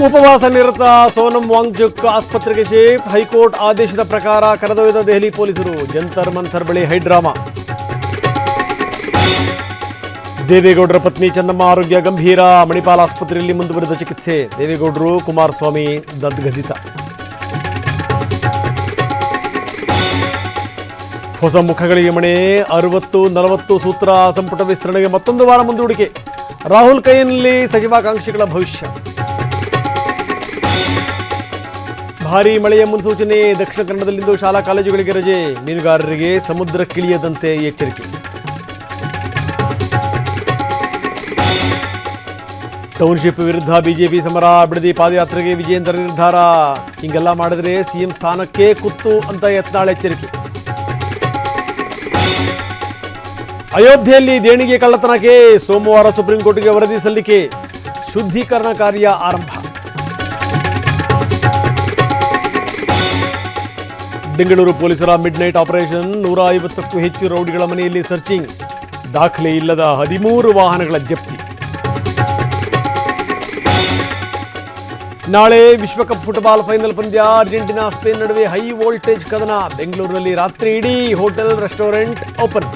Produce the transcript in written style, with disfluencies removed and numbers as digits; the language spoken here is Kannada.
ಉಪವಾಸ ನಿರತ ಸೋನಂ ವಾಂಗ್ಚುಕ್ ಆಸ್ಪತ್ರೆಗೆ ಶಿಫ್ಟ್. ಹೈಕೋರ್ಟ್ ಆದೇಶದ ಪ್ರಕಾರ ಕರೆದೊಯ್ದ ದೆಹಲಿ ಪೊಲೀಸರು. ಜಂತರ್ ಮಂಥರ್ ಬಳಿ ಹೈಡ್ರಾಮಾ. ದೇವೇಗೌಡರ ಪತ್ನಿ ಚೆನ್ನಮ್ಮ ಆರೋಗ್ಯ ಗಂಭೀರ. ಮಣಿಪಾಲ್ ಆಸ್ಪತ್ರೆಯಲ್ಲಿ ಮುಂದುವರೆದ ಚಿಕಿತ್ಸೆ. ದೇವೇಗೌಡರು ಕುಮಾರಸ್ವಾಮಿ ಗದ್ಗದಿತ. ಹೊಸ ಮುಖಗಳಿಗೆ ಮಣೆ. 60-40 ಸೂತ್ರ ಸಂಪುಟ ವಿಸ್ತರಣೆಗೆ ಮತ್ತೊಂದು ವಾರ ಮುಂದೂಡಿಕೆ. ರಾಹುಲ್ ಕೈಯಲ್ಲಿ ಸಚಿವಾಕಾಂಕ್ಷಿಗಳ ಭವಿಷ್ಯ. ಭಾರೀ ಮಳೆಯ ಮುನ್ಸೂಚನೆ. ದಕ್ಷಿಣ ಕನ್ನಡದಲ್ಲಿಂದು ಶಾಲಾ ಕಾಲೇಜುಗಳಿಗೆ ರಜೆ. ಮೀನುಗಾರರಿಗೆ ಸಮುದ್ರಕ್ಕಿಳಿಯದಂತೆ ಎಚ್ಚರಿಕೆ. ಟೌನ್ಶಿಪ್ ವಿರುದ್ಧ ಬಿಜೆಪಿ ಸಮರ. ಬಿಡದಿ ಪಾದಯಾತ್ರೆಗೆ ವಿಜಯೇಂದ್ರ ನಿರ್ಧಾರ. ಹಿಂಗೆಲ್ಲ ಮಾಡಿದ್ರೆ ಸಿಎಂ ಸ್ಥಾನಕ್ಕೆ ಕುತ್ತು ಅಂತ ಯತ್ನಾಳ್ ಎಚ್ಚರಿಕೆ. ಅಯೋಧ್ಯೆಯಲ್ಲಿ ದೇಣಿಗೆ ಕಳ್ಳತನಕ್ಕೆ ಸೋಮವಾರ ಸುಪ್ರೀಂ ಕೋರ್ಟ್ಗೆ ವರದಿ ಸಲ್ಲಿಕೆ. ಶುದ್ಧೀಕರಣ ಕಾರ್ಯ ಆರಂಭ. ಬೆಂಗಳೂರು ಪೊಲೀಸರ ಮಿಡ್ ನೈಟ್ ಆಪರೇಷನ್. 150ಕ್ಕೂ ಹೆಚ್ಚು ರೌಡಿಗಳ ಮನೆಯಲ್ಲಿ ಸರ್ಚಿಂಗ್. ದಾಖಲೆ ಇಲ್ಲದ 13 ವಾಹನಗಳ ಜಪ್ತಿ. ನಾಳೆ ವಿಶ್ವಕಪ್ ಫುಟ್ಬಾಲ್ ಫೈನಲ್ ಪಂದ್ಯ. ಅರ್ಜೆಂಟೀನಾ ಸ್ಪೇನ್ ನಡುವೆ ಹೈ ವೋಲ್ಟೇಜ್ ಕದನ. ಬೆಂಗಳೂರಿನಲ್ಲಿ ರಾತ್ರಿ ಇಡೀ ಹೋಟೆಲ್ ರೆಸ್ಟೋರೆಂಟ್ ಓಪನ್.